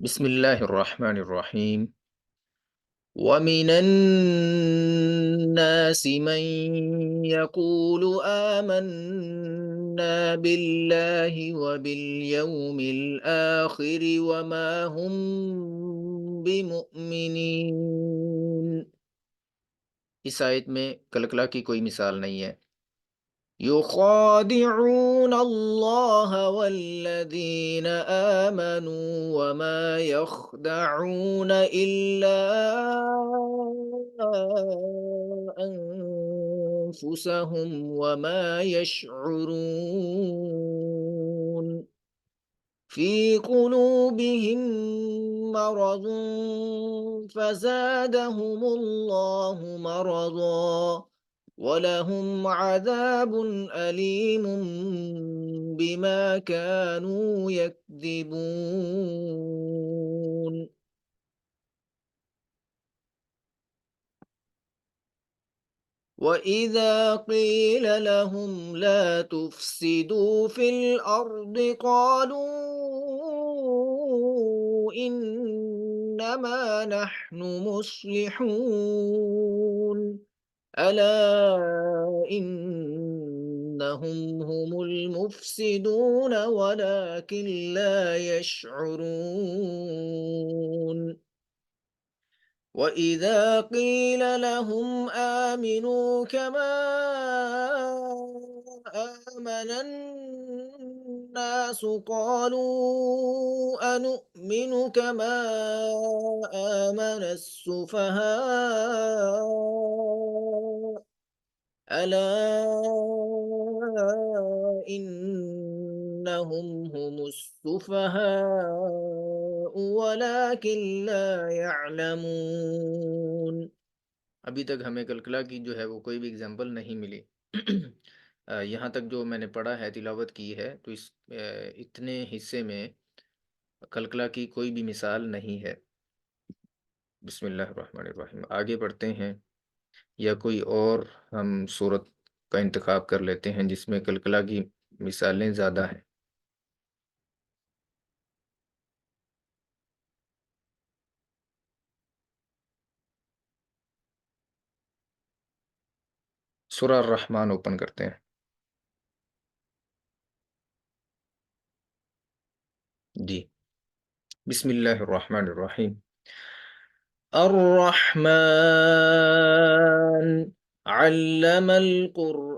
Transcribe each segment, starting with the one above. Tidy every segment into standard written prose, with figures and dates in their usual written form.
بسم الله الرحمن الرحيم. ومن الناس من يقول آمنا بالله وباليوم الآخر وما هم بمؤمنين. اس آیت میں کلکلا کی کوئی مثال نہیں ہے. يخادعون الله والذين آمنوا وما يخدعون إلا أنفسهم وما يشعرون. في قلوبهم مرض فزادهم الله مرضا ولهم عذاب أليم بما كانوا يكذبون. وَإِذَا قِيلَ لَهُمْ لَا تُفْسِدُوا فِي الْأَرْضِ قَالُوا إِنَّمَا نَحْنُ مُصْلِحُونَ أَلَا إِنَّهُمْ هُمُ الْمُفْسِدُونَ وَلَكِنْ لَا يَشْعُرُونَ. وَإِذَا قِيلَ لَهُمْ آمِنُوا كَمَا آمَنَ النَّاسُ قَالُوا أَنُؤْمِنُ كَمَا آمَنَ السُّفَهَاءُ أَلَا إِنَّهُمْ هُمُ السُّفَهَاءُ وَلَكِنْ لَا يَعْلَمُونَ. ابھی تک ہمیں کلکلا کی جو ہے وہ کوئی بھی اگزامپل نہیں ملی. یہاں تک جو میں نے پڑھا ہے، تلاوت کی ہے، تو اس اتنے حصے میں کلکلا کی کوئی بھی مثال نہیں ہے. بسم اللہ الرحمن الرحیم. آگے بڑھتے ہیں، یا کوئی اور ہم صورت کا انتخاب کر لیتے ہیں جس میں کلکلا کی مثالیں زیادہ ہیں. سورہ الرحمن اوپن کرتے ہیں. جی، بسم اللہ الرحمن الرحیم. الرحمن علم القرآن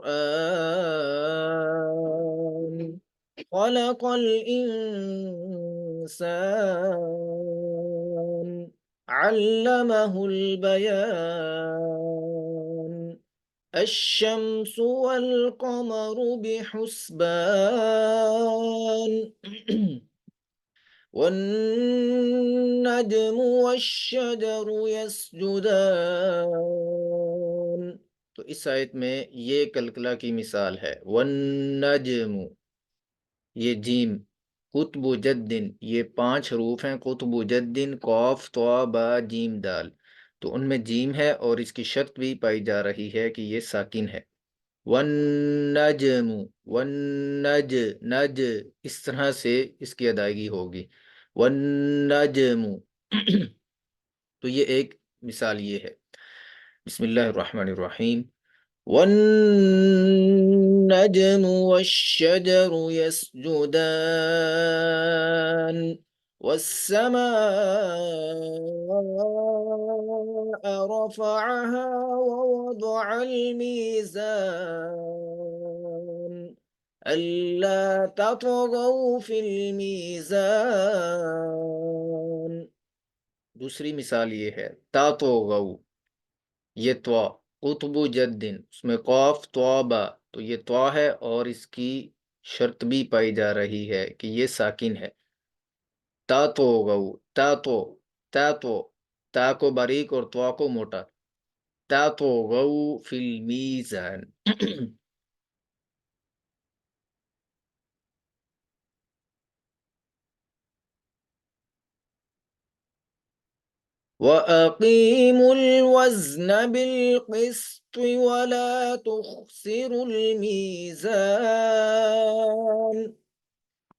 خلق الإنسان علمه البيان الشمس والقمر بحسبان والنجم والشجر يسجدان. تو اس آیت میں یہ کلکلا کی مثال ہے. والنجم، یہ جیم. قطب جدن، یہ 5 حروف ہیں. قطب جدن، قاف طا با جیم دال. تو ان میں جیم ہے اور اس کی شرط بھی پائی جا رہی ہے کہ یہ ساکن ہے. والنجم، والنج، نج، اس طرح سے اس کی ادائیگی ہوگی. والنجم. تو یہ ایک مثال یہ ہے. بسم اللہ الرحمن الرحیم. والنجم والشجر يسجدان والسماء رفعها ووضع الميزان ألا تطغوا في الميزان. دوسری مثال یہ ہے تطغوا، یہ طوا. قطب جدن، اس میں قاف طوا با، تو یہ طوا ہے اور اس کی شرط بھی پائی جا رہی ہے کہ یہ ساکن ہے. تطغوا، تاتو، تاتو، تا کو باریک اور طوا کو موٹا. تطغوا فی المیزان. وَأَقِيمُوا الْوَزْنَ بِالْقِسْطِ وَلَا تُخْسِرُوا الْمِيزَانَ.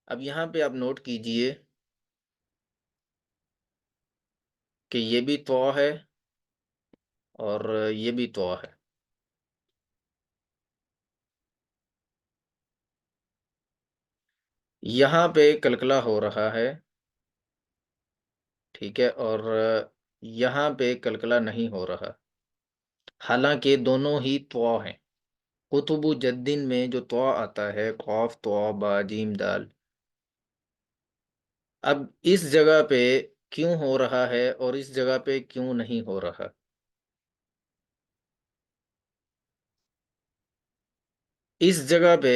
اب یہاں پہ آپ نوٹ کیجئے کہ یہ بھی تو ہے اور یہ بھی تو ہے. یہاں پہ کلکلا ہو رہا ہے، ٹھیک ہے، اور یہاں پہ کلکلا نہیں ہو رہا، حالانکہ دونوں ہی تو ہیں. قطب جدن میں جو تو آتا ہے، قاف تو با جیم دال، اب اس جگہ پہ کیوں ہو رہا ہے اور اس جگہ پہ کیوں نہیں ہو رہا؟ اس جگہ پہ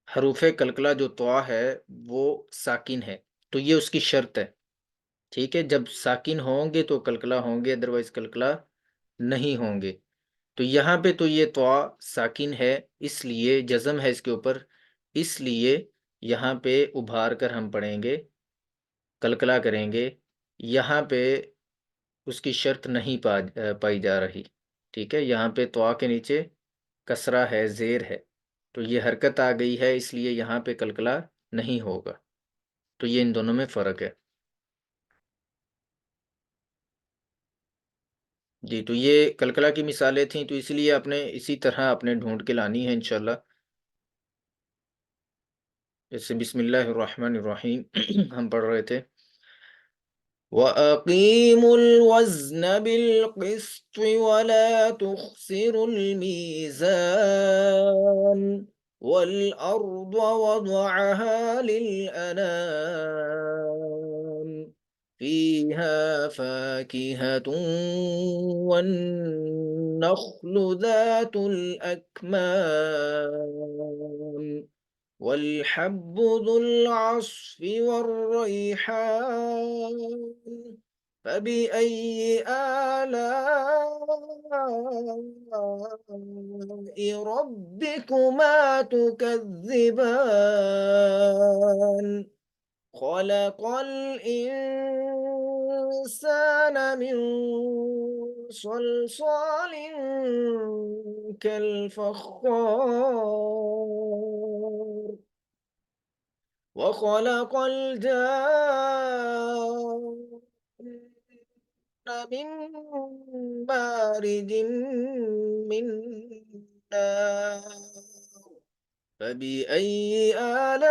حروف کلکلا جو تو ہے وہ ساکن ہے، تو یہ اس کی شرط ہے، ٹھیک ہے. جب ساکن ہوں گے تو کلکلا ہوں گے، ادروائز کلکلا نہیں ہوں گے. تو یہاں پہ تو یہ تو ساکن ہے، اس لیے جزم ہے اس کے اوپر، اس لیے یہاں پہ ابھار کر ہم پڑھیں گے، کلکلا کریں گے. یہاں پہ اس کی شرط نہیں پائی جا رہی، ٹھیک ہے. یہاں پہ تو کے نیچے کسرہ ہے، زیر ہے، تو یہ حرکت آ گئی ہے، اس لیے یہاں پہ کلکلا نہیں ہوگا. تو یہ ان دونوں میں فرق ہے. جی، تو یہ کلکلا کی مثالیں تھیں، تو اس لیے آپ نے اسی طرح اپنے ڈھونڈ کے لانی ہے انشاءاللہ. جیسے بسم اللہ الرحمن الرحیم ہم پڑھ رہے تھے، وَأَقِيمُوا الْوَزْنَ بِالْقِسْطِ وَلَا تُخْسِرُوا الْمِيزَانَ وَالْأَرْضَ وَضَعَهَا لِلْأَنَامِ فِيهَا فَاكِهَةٌ وَالنَّخْلُ ذَاتُ الْأَكْمَامِ وَالْحَبُّ ذُو الْعَصْفِ وَالرَّيْحَانُ فَبِأَيِّ آلَاءِ رَبِّكُمَا تُكَذِّبَانِ خَلَقَ الْإِنسَانَ مِنْ صَلْصَالٍ كَالْفَخَّارِ وَخَلَقَ الْجَانَّ مِنْ مَارِجٍ مِنْ نَارٍ فَبِأَيِّ آلَاءِ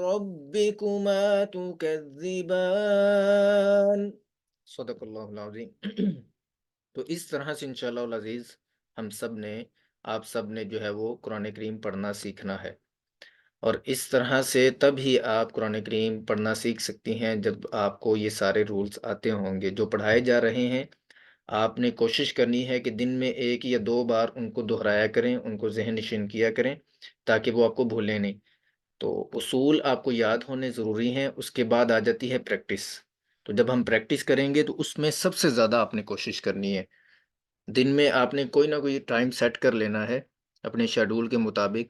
رَبِّكُمَا تُكَذِّبَانِ. صدق اللہ العظیم. تو اس طرح سے انشاءاللہ العزیز آپ سب نے جو ہے وہ قرآن کریم پڑھنا سیکھنا ہے، اور اس طرح سے تب ہی آپ قرآن کریم پڑھنا سیکھ سکتی ہیں جب آپ کو یہ سارے رولز آتے ہوں گے جو پڑھائے جا رہے ہیں. آپ نے کوشش کرنی ہے کہ دن میں 1 یا 2 بار ان کو دہرایا کریں، ان کو ذہن نشین کیا کریں، تاکہ وہ آپ کو بھولیں نہیں. تو اصول آپ کو یاد ہونے ضروری ہیں، اس کے بعد آ جاتی ہے پریکٹس. تو جب ہم پریکٹس کریں گے تو اس میں سب سے زیادہ آپ نے کوشش کرنی ہے. دن میں آپ نے کوئی نہ کوئی ٹائم سیٹ کر لینا ہے اپنے شیڈول کے مطابق.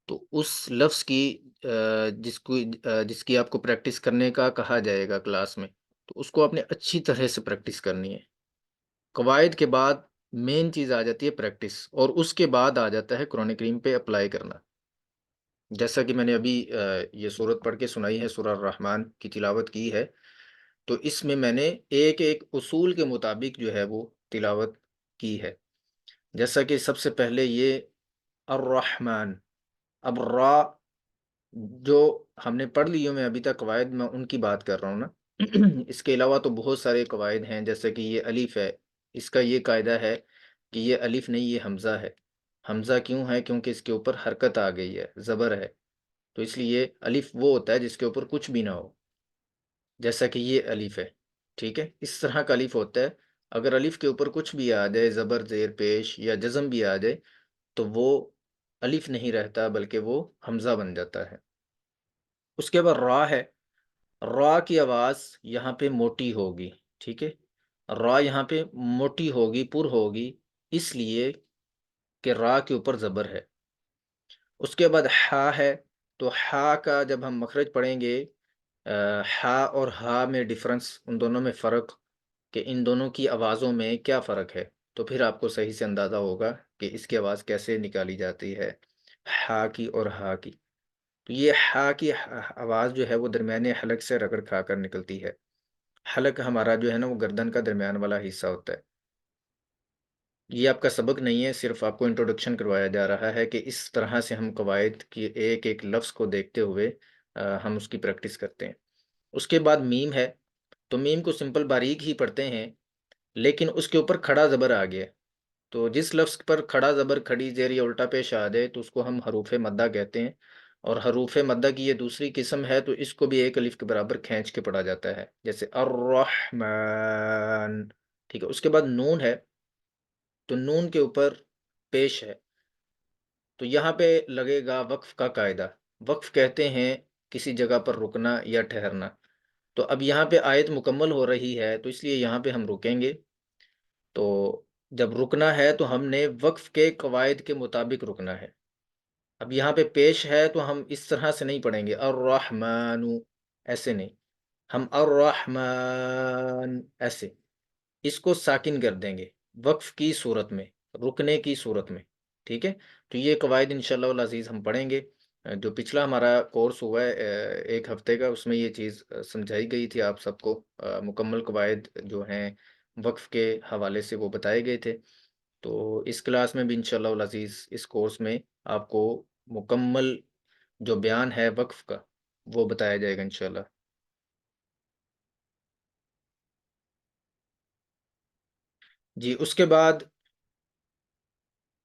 تو اس لفظ کی جس کی آپ کو پریکٹس کرنے کا کہا جائے گا کلاس میں، تو اس کو آپ نے اچھی طرح سے پریکٹس کرنی ہے. قواعد کے بعد مین چیز آ جاتی ہے پریکٹس، اور اس کے بعد آ جاتا ہے قرآن کریم پہ اپلائی کرنا. جیسا کہ میں نے ابھی یہ سورت پڑھ کے سنائی ہے، سورہ الرحمن کی تلاوت کی ہے، تو اس میں میں نے ایک ایک اصول کے مطابق جو ہے وہ تلاوت کی ہے. جیسا کہ سب سے پہلے یہ الرحمن، اب را جو ہم نے پڑھ لی میں ابھی تک قواعد، میں ان کی بات کر رہا ہوں نا. اس کے علاوہ تو بہت سارے قواعد ہیں، جیسے کہ یہ الف ہے، اس کا یہ قاعدہ ہے کہ یہ الف نہیں، یہ حمزہ ہے. حمزہ کیوں ہے؟ کیونکہ اس کے اوپر حرکت آ گئی ہے، زبر ہے، تو اس لیے الف وہ ہوتا ہے جس کے اوپر کچھ بھی نہ ہو، جیسا کہ یہ الف ہے، ٹھیک ہے. اس طرح کا الف ہوتا ہے. اگر الف کے اوپر کچھ بھی آ جائے، زبر، زیر پیش یا جزم بھی آ جائے، تو وہ الف نہیں رہتا بلکہ وہ حمزہ بن جاتا ہے. اس کے بعد را ہے. را کی آواز یہاں پہ موٹی ہوگی، ٹھیک ہے. را یہاں پہ موٹی ہوگی، پر ہوگی، اس لیے کہ را کے اوپر زبر ہے. اس کے بعد ہا ہے. تو ہا کا جب ہم مخرج پڑھیں گے، ہا اور ہا میں ڈفرنس، ان دونوں میں فرق، کہ ان دونوں کی آوازوں میں کیا فرق ہے، تو پھر آپ کو صحیح سے اندازہ ہوگا کہ اس کی آواز کیسے نکالی جاتی ہے، ہا کی اور ہا کی. تو یہ ہا کی آواز جو ہے وہ درمیانی حلق سے رگڑ کھا کر نکلتی ہے۔ حلق ہمارا جو ہے نا وہ گردن کا درمیان والا حصہ ہوتا ہے۔ یہ آپ کا سبق نہیں ہے، صرف آپ کو انٹروڈکشن کروایا جا رہا ہے کہ اس طرح سے ہم قواعد کی ایک ایک لفظ کو دیکھتے ہوئے ہم اس کی پریکٹس کرتے ہیں۔ اس کے بعد میم ہے، تو میم کو سمپل باریک ہی پڑھتے ہیں، لیکن اس کے اوپر کھڑا زبر آ گیا، تو جس لفظ پر کھڑا زبر کھڑی زیر یا الٹا پیش آ جائے تو اس کو ہم حروف مدہ کہتے ہیں، اور حروف مدہ کی یہ دوسری قسم ہے، تو اس کو بھی ایک الف کے برابر کھینچ کے پڑھا جاتا ہے، جیسے الرحمن۔ ٹھیک ہے، اس کے بعد نون ہے، تو نون کے اوپر پیش ہے، تو یہاں پہ لگے گا وقف کا قاعدہ۔ وقف کہتے ہیں کسی جگہ پر رکنا یا ٹھہرنا، تو اب یہاں پہ آیت مکمل ہو رہی ہے تو اس لیے یہاں پہ ہم رکیں گے۔ تو جب رکنا ہے تو ہم نے وقف کے قواعد کے مطابق رکنا ہے۔ اب یہاں پہ پیش ہے تو ہم اس طرح سے نہیں پڑھیں گے الرحمن، ایسے نہیں، ہم الرحمن ایسے، اس کو ساکن کر دیں گے وقف کی صورت میں، رکنے کی صورت میں۔ ٹھیک ہے، تو یہ قواعد انشاءاللہ العزیز ہم پڑھیں گے۔ جو پچھلا ہمارا کورس ہوا ہے ایک ہفتے کا، اس میں یہ چیز سمجھائی گئی تھی آپ سب کو، مکمل قواعد جو ہیں وقف کے حوالے سے وہ بتائے گئے تھے۔ تو اس کلاس میں بھی انشاءاللہ العزیز اس کورس میں آپ کو مکمل جو بیان ہے وقف کا وہ بتایا جائے گا انشاءاللہ۔ جی، اس کے بعد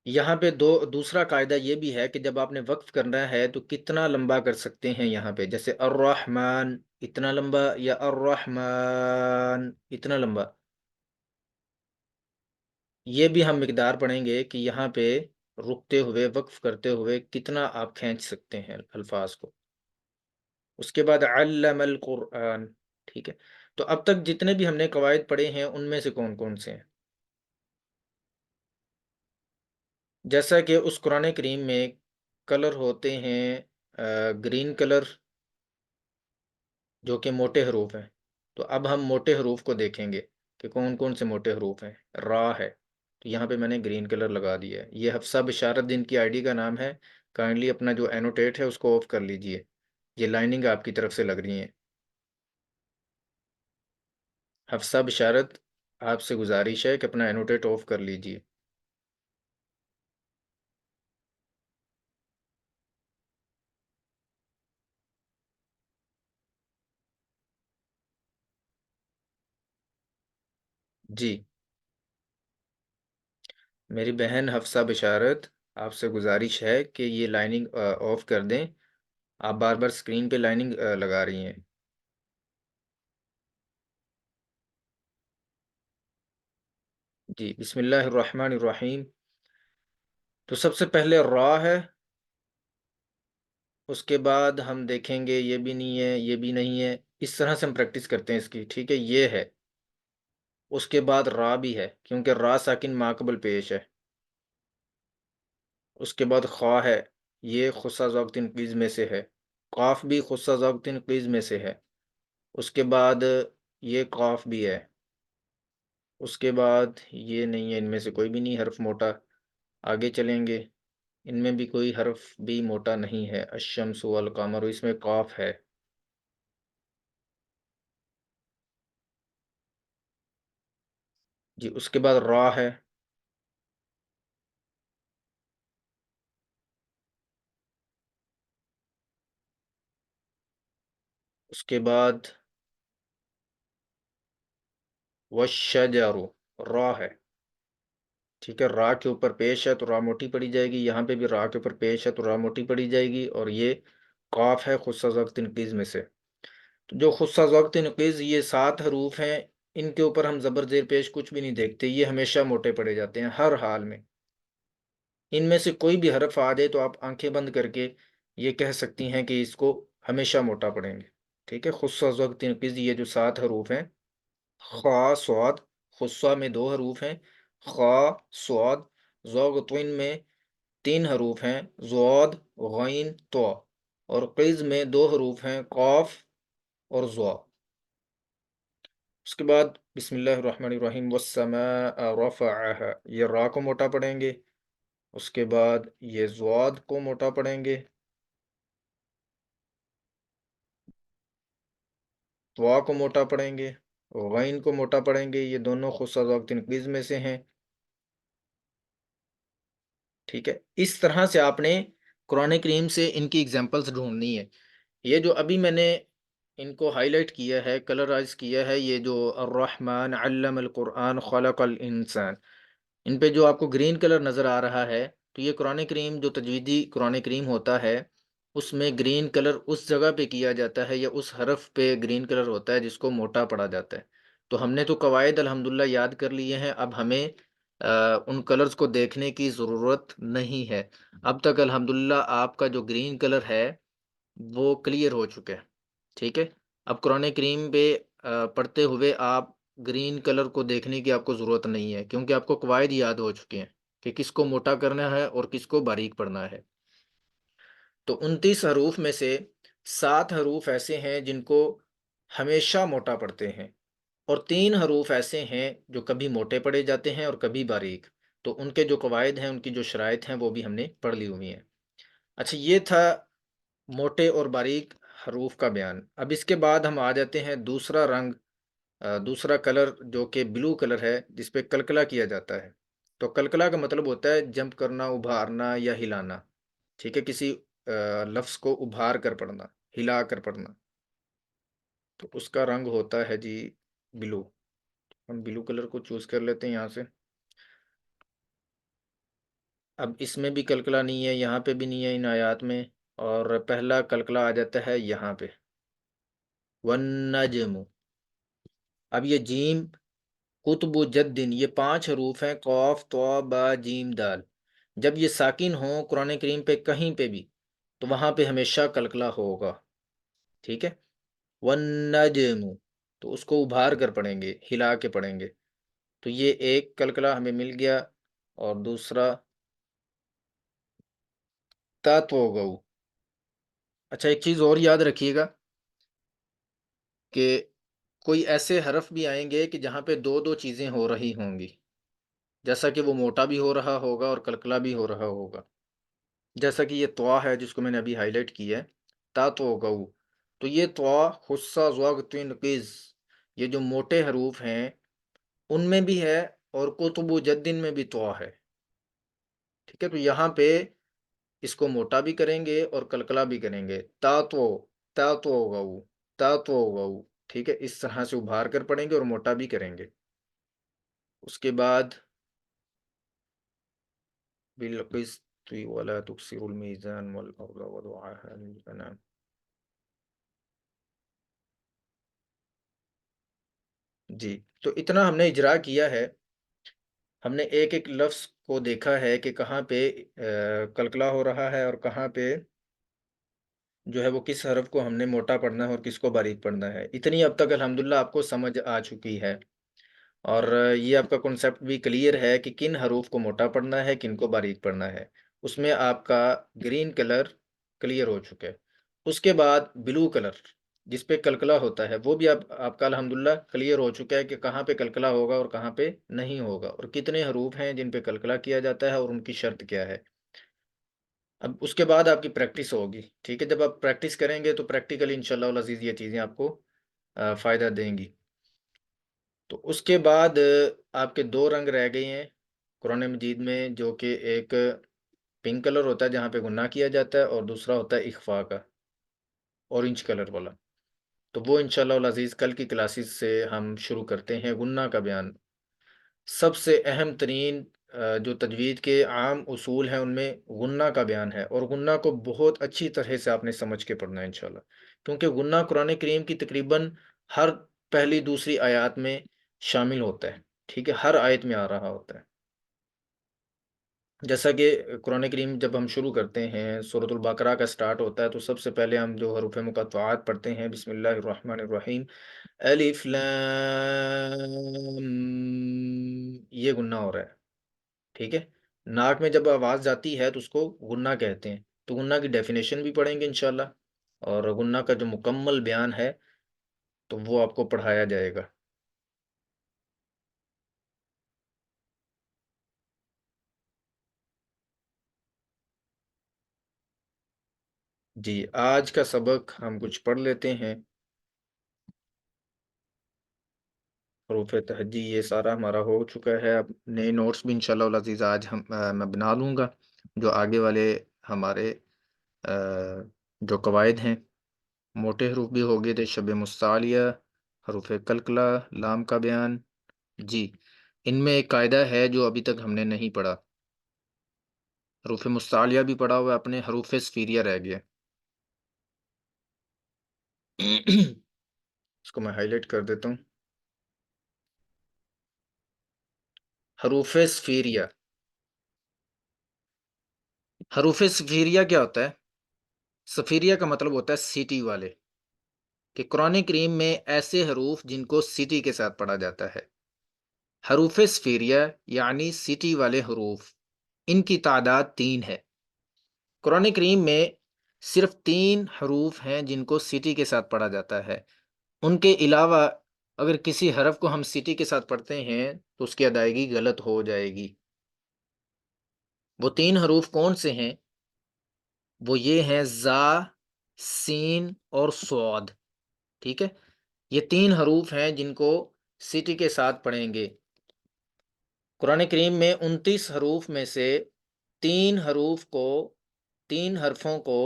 یہاں پہ دوسرا قاعدہ یہ بھی ہے کہ جب آپ نے وقف کرنا ہے تو کتنا لمبا کر سکتے ہیں، یہاں پہ جیسے الرحمن اتنا لمبا، یا الرحمن اتنا لمبا، یہ بھی ہم مقدار پڑھیں گے کہ یہاں پہ رکتے ہوئے وقف کرتے ہوئے کتنا آپ کھینچ سکتے ہیں الفاظ کو۔ اس کے بعد علم القرآن۔ ٹھیک ہے، تو اب تک جتنے بھی ہم نے قواعد پڑھے ہیں ان میں سے کون کون سے ہیں؟ جیسا کہ اس قرآن کریم میں کلر ہوتے ہیں گرین کلر جو کہ موٹے حروف ہیں، تو اب ہم موٹے حروف کو دیکھیں گے کہ کون کون سے موٹے حروف ہیں۔ را ہے، تو یہاں پہ میں نے گرین کلر لگا دیا ہے، یہ حفصہ بشارت جن کی آئی ڈی کا نام ہے، کائنڈلی اپنا جو اینوٹیٹ ہے اس کو آف کر لیجئے، یہ لائننگ آپ کی طرف سے لگ رہی ہیں۔ حفصہ بشارت، آپ سے گزارش ہے کہ اپنا اینوٹیٹ آف کر لیجئے۔ جی، میری بہن حفصہ بشارت، آپ سے گزارش ہے کہ یہ لائننگ آف کر دیں، آپ بار بار سکرین پہ لائننگ لگا رہی ہیں۔ جی، بسم اللہ الرحمن الرحیم۔ تو سب سے پہلے را ہے، اس کے بعد ہم دیکھیں گے یہ بھی نہیں ہے، یہ بھی نہیں ہے، اس طرح سے ہم پریکٹس کرتے ہیں اس کی۔ ٹھیک ہے، یہ ہے، اس کے بعد را بھی ہے کیونکہ را ساکن ماقبل پیش ہے، اس کے بعد خواہ ہے، یہ خصہ ضابط تنقیز میں سے ہے، قاف بھی خصہ ضابط تنقیز میں سے ہے، اس کے بعد یہ قاف بھی ہے، اس کے بعد یہ نہیں ہے، ان میں سے کوئی بھی نہیں حرف موٹا۔ آگے چلیں گے، ان میں بھی کوئی حرف بھی موٹا نہیں ہے، الشمس والقمر، اس میں قاف ہے۔ جی، اس کے بعد را ہے، اس کے بعد والشجر، را ہے۔ ٹھیک ہے، را کے اوپر پیش ہے تو را موٹی پڑی جائے گی، یہاں پہ بھی را کے اوپر پیش ہے تو را موٹی پڑی جائے گی، اور یہ قاف ہے خصہ ضابط تنقیز میں سے۔ تو جو خصہ ضابط تنقیز یہ 7 حروف ہیں، ان کے اوپر ہم زبر زیر پیش کچھ بھی نہیں دیکھتے، یہ ہمیشہ موٹے پڑے جاتے ہیں ہر حال میں۔ ان میں سے کوئی بھی حرف آ جائے تو آپ آنکھیں بند کر کے یہ کہہ سکتی ہیں کہ اس کو ہمیشہ موٹا پڑیں گے۔ ٹھیک ہے، خصہ ضابط تنقیز یہ جو 7 حروف ہیں، خا صاد، خصہ میں 2 حروف ہیں، خا صاد، ضوغطن میں 3 حروف ہیں، ضاد، غین، تو، اور قز میں 2 حروف ہیں، قاف اور ضا۔ اس کے بعد بسم اللہ الرحمن الرحیم، والسماء رفعها، یہ را کو موٹا پڑھیں گے، اس کے بعد یہ ضاد کو موٹا پڑھیں گے، توا کو موٹا پڑھیں گے، غین کو موٹا پڑھیں گے، یہ دونوں خصوصا ضابط تنقیز میں سے ہیں، ٹھیک ہے۔ اس طرح سے آپ نے قرآن کریم سے ان کی ایگزامپلس ڈھونڈنی ہے۔ یہ جو ابھی میں نے ان کو ہائی لائٹ کیا ہے، کلرائز کیا ہے، یہ جو الرحمن علم القرآن خلق الانسان، ان پہ جو آپ کو گرین کلر نظر آ رہا ہے، تو یہ قرآن کریم جو تجویدی قرآن کریم ہوتا ہے اس میں گرین کلر اس جگہ پہ کیا جاتا ہے یا اس حرف پہ گرین کلر ہوتا ہے جس کو موٹا پڑا جاتا ہے۔ تو ہم نے تو قواعد الحمدللہ یاد کر لیے ہیں، اب ہمیں ان کلرز کو دیکھنے کی ضرورت نہیں ہے۔ اب تک الحمدللہ آپ کا جو گرین کلر ہے وہ کلیئر ہو چکا ہے، ٹھیک ہے۔ اب قرآن کریم پہ پڑھتے ہوئے آپ گرین کلر کو دیکھنے کی آپ کو ضرورت نہیں ہے، کیونکہ آپ کو قواعد یاد ہو چکے ہیں کہ کس کو موٹا کرنا ہے اور کس کو باریک پڑھنا ہے۔ تو 29 حروف میں سے 7 حروف ایسے ہیں جن کو ہمیشہ موٹا پڑھتے ہیں، اور 3 حروف ایسے ہیں جو کبھی موٹے پڑھے جاتے ہیں اور کبھی باریک۔ تو ان کے جو قواعد ہیں، ان کی جو شرائط ہیں، وہ بھی ہم نے پڑھ لی ہوئی ہیں۔ اچھا، یہ تھا موٹے اور باریک حروف کا بیان۔ اب اس کے بعد ہم آ جاتے ہیں دوسرا رنگ، دوسرا کلر جو کہ بلو کلر ہے، جس پہ کلکلا کیا جاتا ہے۔ تو کلکلا کا مطلب ہوتا ہے جمپ کرنا، ابھارنا یا ہلانا، ٹھیک ہے، کسی لفظ کو ابھار کر پڑھنا، ہلا کر پڑھنا۔ تو اس کا رنگ ہوتا ہے جی بلو۔ ہم بلو کلر کو چوز کر لیتے ہیں یہاں سے۔ اب اس میں بھی کلکلا نہیں ہے، یہاں پہ بھی نہیں ہے ان آیات میں، اور پہلا کلکلا آ جاتا ہے یہاں پہ، والنجم۔ اب یہ جیم، قطب جدن، یہ 5 حروف ہیں، قاف طا با جیم دال۔ جب یہ ساکن ہوں قرآن کریم پہ کہیں پہ بھی، تو وہاں پہ ہمیشہ کلکلا ہوگا، ٹھیک ہے۔ والنجم، تو اس کو ابھار کر پڑھیں گے، ہلا کے پڑھیں گے۔ تو یہ ایک کلکلا ہمیں مل گیا، اور دوسرا تاتوغو۔ اچھا، ایک چیز اور یاد رکھیے گا کہ کوئی ایسے حرف بھی آئیں گے کہ جہاں پہ دو دو چیزیں ہو رہی ہوں گی، جیسا کہ وہ موٹا بھی ہو رہا ہوگا اور کلکلا بھی ہو رہا ہوگا، جیسا کہ یہ طوا ہے جس کو میں نے ابھی ہائی لائٹ کیا ہے، تاتوغو۔ تو یہ طوا خصہ ضاغط نقیز، یہ جو موٹے حروف ہیں ان میں بھی ہے، اور قطب و جدن میں بھی طوا ہے، ٹھیک ہے۔ تو یہاں پہ اس کو موٹا بھی کریں گے اور کلکلا بھی کریں گے، تاتوغو، تاتوغو، ٹھیک ہے۔ اس طرح سے ابھار کر پڑھیں گے اور موٹا بھی کریں گے۔ اس کے بعد بالقسط ولا تکسر المیزان والارض وضعها للانام۔ جی، تو اتنا ہم نے اجرا کیا ہے، ہم نے ایک ایک لفظ کو دیکھا ہے کہ کہاں پہ کلکلا ہو رہا ہے اور کہاں پہ جو ہے وہ کس حرف کو ہم نے موٹا پڑھنا ہے اور کس کو باریک پڑھنا ہے۔ اتنی اب تک الحمدللہ آپ کو سمجھ آ چکی ہے، اور یہ آپ کا کنسیپٹ بھی کلیئر ہے کہ کن حروف کو موٹا پڑھنا ہے، کن کو باریک پڑھنا ہے۔ اس میں آپ کا گرین کلر کلیئر ہو چکا ہے۔ اس کے بعد بلو کلر جس پہ کلکلا ہوتا ہے، وہ بھی آپ کا الحمدللہ کلیئر ہو چکا ہے کہ کہاں پہ کلکلا ہوگا اور کہاں پہ نہیں ہوگا، اور کتنے حروف ہیں جن پہ کلکلا کیا جاتا ہے اور ان کی شرط کیا ہے۔ اب اس کے بعد آپ کی پریکٹس ہوگی، ٹھیک ہے۔ جب آپ پریکٹس کریں گے تو پریکٹیکلی انشاءاللہ العزیز یہ چیزیں آپ کو فائدہ دیں گی۔ تو اس کے بعد آپ کے 2 رنگ رہ گئے ہیں قرآن مجید میں، جو کہ ایک پنک کلر ہوتا ہے جہاں پہ گناہ کیا جاتا ہے، اور دوسرا ہوتا ہے اخفاء کا، اورنج کلر والا۔ تو وہ انشاءاللہ العزیز کل کی کلاسز سے ہم شروع کرتے ہیں گناہ کا بیان۔ سب سے اہم ترین جو تجوید کے عام اصول ہیں ان میں غنہ کا بیان ہے، اور غنہ کو بہت اچھی طرح سے آپ نے سمجھ کے پڑھنا ہے انشاءاللہ، کیونکہ غنہ قرآن کریم کی تقریباً ہر پہلی دوسری آیات میں شامل ہوتا ہے، ٹھیک ہے، ہر آیت میں آ رہا ہوتا ہے۔ جیسا کہ قرآن کریم جب ہم شروع کرتے ہیں، سورۃ البقرہ کا سٹارٹ ہوتا ہے، تو سب سے پہلے ہم جو حروف مقطعات پڑھتے ہیں، بسم اللہ الرحمن الرحیم، الف لام، یہ غنہ ہو رہا ہے، ٹھیک ہے۔ ناک میں جب آواز جاتی ہے تو اس کو غنہ کہتے ہیں۔ تو غنہ کی ڈیفینیشن بھی پڑھیں گے انشاءاللہ، اور غنہ کا جو مکمل بیان ہے تو وہ آپ کو پڑھایا جائے گا۔ جی، آج کا سبق ہم کچھ پڑھ لیتے ہیں۔ حروف تہجی یہ سارا ہمارا ہو چکا ہے. اب نئے نوٹس بھی انشاءاللہ العزیز آج میں بنا لوں گا، جو آگے والے ہمارے جو قواعد ہیں. موٹے حروف بھی ہو گئے تھے، شب مستعلیہ، حروف کلکلہ، لام کا بیان. جی، ان میں ایک قاعدہ ہے جو ابھی تک ہم نے نہیں پڑھا. حروف مستعلیہ بھی پڑھا ہوا ہے، اپنے حروف صفیریہ رہ گئے. اس کو میں ہائی لائٹ کر دیتا ہوں. حروف صفیریہ. حروف صفیریہ کیا ہوتا ہے؟ صفیریہ کا مطلب ہوتا ہے سیٹی والے، کہ قرآن کریم میں ایسے حروف جن کو سیٹی کے ساتھ پڑھا جاتا ہے. حروف صفیریہ یعنی سیٹی والے حروف، ان کی تعداد 3 ہے. قرآن کریم میں صرف 3 حروف ہیں جن کو سیٹی کے ساتھ پڑھا جاتا ہے. ان کے علاوہ اگر کسی حرف کو ہم سیٹی کے ساتھ پڑھتے ہیں تو اس کی ادائیگی غلط ہو جائے گی. وہ 3 حروف کون سے ہیں؟ وہ یہ ہیں زا، سین اور صاد. ٹھیک ہے، یہ 3 حروف ہیں جن کو سیٹی کے ساتھ پڑھیں گے. قرآن کریم میں 29 حروف میں سے 3 حرفوں کو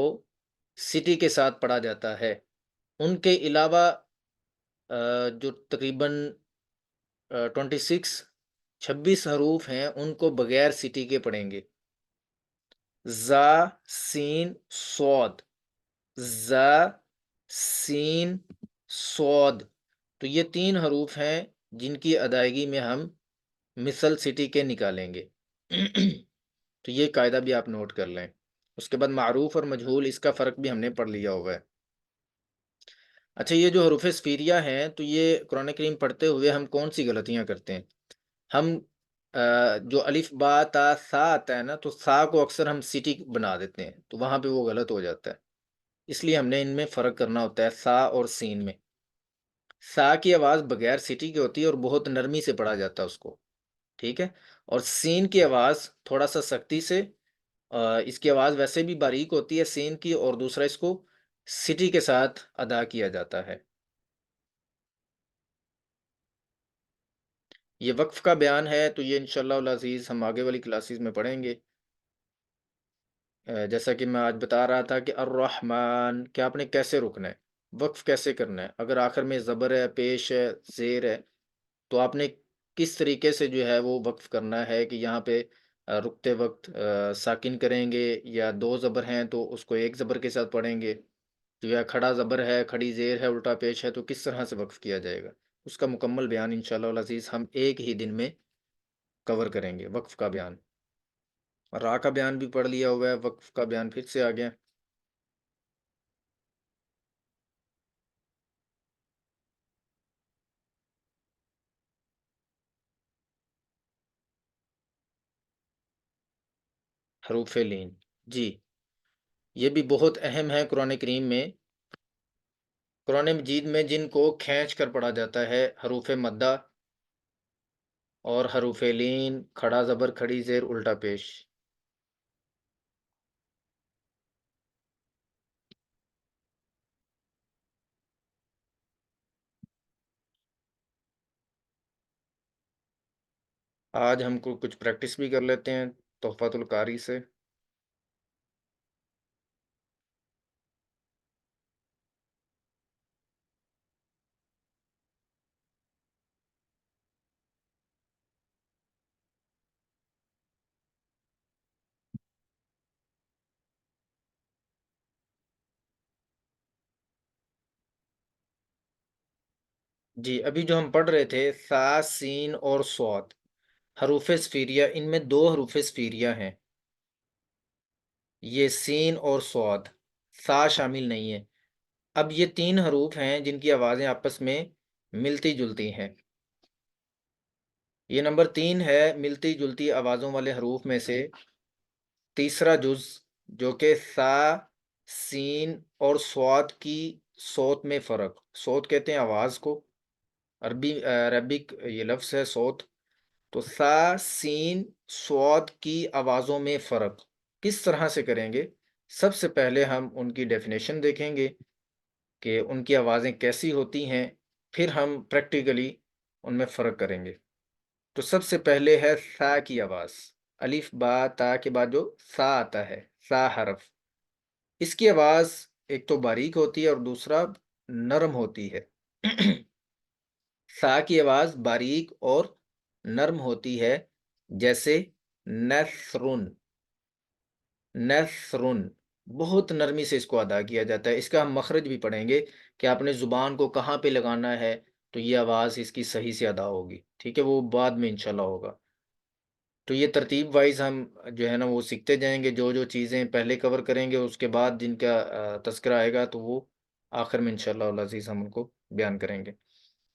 سیٹی کے ساتھ پڑھا جاتا ہے. ان کے علاوہ جو تقریباً 26 حروف ہیں ان کو بغیر سیٹی کے پڑھیں گے. زا، سین، صاد. زا، سین، صاد. تو یہ 3 حروف ہیں جن کی ادائیگی میں ہم مثل سیٹی کے نکالیں گے. تو یہ قاعدہ بھی آپ نوٹ کر لیں. اس کے بعد معروف اور مجہول، اس کا فرق بھی ہم نے پڑھ لیا ہوا ہے. اچھا، یہ جو حروف صفیریہ ہیں تو یہ قرآن کریم پڑھتے ہوئے ہم کون سی غلطیاں کرتے ہیں؟ ہم جو الف با تا سا آتا ہے نا، تو سا کو اکثر ہم سیٹی بنا دیتے ہیں، تو وہاں پہ وہ غلط ہو جاتا ہے. اس لیے ہم نے ان میں فرق کرنا ہوتا ہے سا اور سین میں. سا کی آواز بغیر سیٹی کی ہوتی ہے اور بہت نرمی سے پڑھا جاتا ہے اس کو. ٹھیک ہے، اور سین کی آواز تھوڑا سا سختی سے، اس کی آواز ویسے بھی باریک ہوتی ہے سین کی، اور دوسرا اس کو سیٹی کے ساتھ ادا کیا جاتا ہے. یہ وقف کا بیان ہے، تو یہ انشاءاللہ العزیز ہم آگے والی کلاسز میں پڑھیں گے. جیسا کہ میں آج بتا رہا تھا کہ الرحمن، کہ آپ نے کیسے رکنا ہے، وقف کیسے کرنا ہے. اگر آخر میں زبر ہے، پیش ہے، زیر ہے، تو آپ نے کس طریقے سے جو ہے وہ وقف کرنا ہے، کہ یہاں پہ رکتے وقت ساکن کریں گے، یا 2 زبر ہیں تو اس کو 1 زبر کے ساتھ پڑھیں گے، تو یا کھڑا زبر ہے، کھڑی زیر ہے، الٹا پیش ہے، تو کس طرح سے وقف کیا جائے گا. اس کا مکمل بیان انشاءاللہ العزیز ہم ایک ہی دن میں کور کریں گے. وقف کا بیان، را کا بیان بھی پڑھ لیا ہوا ہے، وقف کا بیان پھر سے آ گیا. حروف لین، جی یہ بھی بہت اہم ہے. قرآن کریم میں، قرآن مجید میں جن کو کھینچ کر پڑھا جاتا ہے، حروف مدہ اور حروف لین، کھڑا زبر، کھڑی زیر، الٹا پیش. آج ہم کو کچھ پریکٹس بھی کر لیتے ہیں تحفۃ القاری سے. جی، ابھی جو ہم پڑھ رہے تھے سا، سین اور صاد، حروف صفیریہ، ان میں 2 حروف صفیریہ ہیں، یہ سین اور صاد. سا شامل نہیں ہے. اب یہ 3 حروف ہیں جن کی آوازیں آپس میں ملتی جلتی ہیں. یہ نمبر 3 ہے ملتی جلتی آوازوں والے حروف میں سے تیسرا جز، جو کہ سا، سین اور صاد کی صوت میں فرق. صوت کہتے ہیں آواز کو، عربک یہ لفظ ہے صوت. تو سا، سین، صاد کی آوازوں میں فرق کس طرح سے کریں گے؟ سب سے پہلے ہم ان کی ڈیفینیشن دیکھیں گے کہ ان کی آوازیں کیسی ہوتی ہیں، پھر ہم پریکٹیکلی ان میں فرق کریں گے۔ تو سب سے پہلے ہے سا کی آواز، الف با تا کے بعد جو سا آتا ہے، سا حرف، اس کی آواز ایک تو باریک ہوتی ہے اور دوسرا نرم ہوتی ہے۔ سا کی آواز باریک اور نرم ہوتی ہے، جیسے نثرن، نثرن، بہت نرمی سے اس کو ادا کیا جاتا ہے۔ اس کا ہم مخرج بھی پڑھیں گے کہ آپ نے زبان کو کہاں پہ لگانا ہے تو یہ آواز اس کی صحیح سے ادا ہوگی، ٹھیک ہے، وہ بعد میں انشاءاللہ ہوگا۔ تو یہ ترتیب وائز ہم جو ہے نا وہ سیکھتے جائیں گے، جو جو چیزیں پہلے کور کریں گے اس کے بعد جن کا تذکرہ آئے گا تو وہ آخر میں انشاءاللہ العزیز ہم ان کو بیان کریں گے۔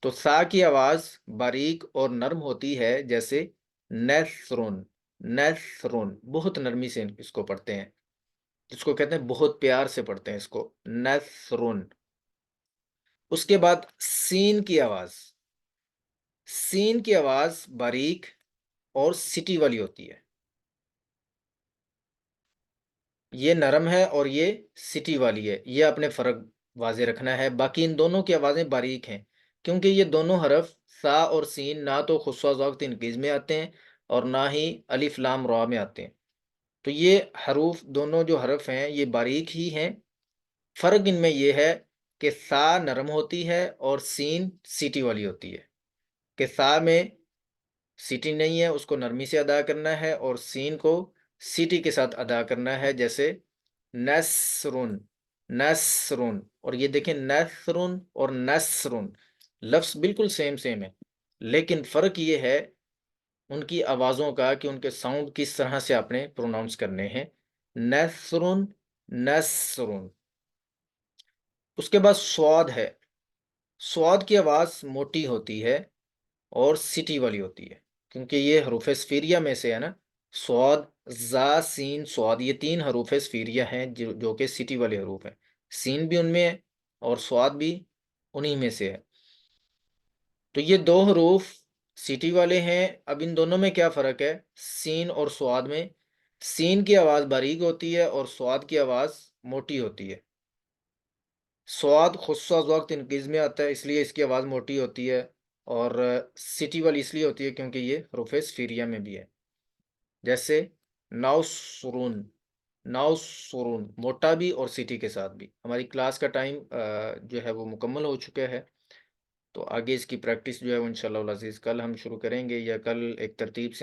تو سا کی آواز باریک اور نرم ہوتی ہے، جیسے نیسرون، نیسرون، بہت نرمی سے اس کو پڑھتے ہیں، جس کو کہتے ہیں بہت پیار سے پڑھتے ہیں اس کو، نیسرون۔ اس کے بعد سین کی آواز، سین کی آواز باریک اور سٹی والی ہوتی ہے، یہ نرم ہے اور یہ سٹی والی ہے، یہ اپنے فرق واضح رکھنا ہے۔ باقی ان دونوں کی آوازیں باریک ہیں، کیونکہ یہ دونوں حرف سا اور سین نہ تو خصوص وقت انقیز میں آتے ہیں اور نہ ہی الف لام را میں آتے ہیں، تو یہ حروف دونوں جو حرف ہیں یہ باریک ہی ہیں۔ فرق ان میں یہ ہے کہ سا نرم ہوتی ہے اور سین سیٹی والی ہوتی ہے، کہ سا میں سیٹی نہیں ہے، اس کو نرمی سے ادا کرنا ہے، اور سین کو سیٹی کے ساتھ ادا کرنا ہے، جیسے نسرن، نسرن، اور یہ دیکھیں نسرن اور نسرن لفظ بالکل سیم ہے، لیکن فرق یہ ہے ان کی آوازوں کا کہ ان کے ساؤنڈ کس طرح سے آپ نے پروناؤنس کرنے ہیں، نسرن، نسرن۔ اس کے بعد سواد ہے، سواد کی آواز موٹی ہوتی ہے اور سٹی والی ہوتی ہے، کیونکہ یہ حروف صفیریہ میں سے ہے نا، سواد، زا، سین، سواد، یہ تین حروف صفیریہ ہیں جو کہ سٹی والے حروف ہیں، سین بھی ان میں ہے اور سواد بھی انہی میں سے ہے۔ تو یہ دو حروف سٹی والے ہیں۔ اب ان دونوں میں کیا فرق ہے؟ سین اور سواد میں سین کی آواز باریک ہوتی ہے اور سواد کی آواز موٹی ہوتی ہے۔ سواد خصوص وقت انقیز میں آتا ہے، اس لیے اس کی آواز موٹی ہوتی ہے، اور سٹی والی اس لیے ہوتی ہے کیونکہ یہ حروف صفیریہ میں بھی ہے، جیسے ناؤسرون، ناؤسرون، موٹا بھی اور سٹی کے ساتھ بھی۔ ہماری کلاس کا ٹائم جو ہے وہ مکمل ہو چکا ہے، تو آگے اس کی پریکٹس جو ہے وہ انشاءاللہ العزیز کل ہم شروع کریں گے، یا کل ایک ترتیب سے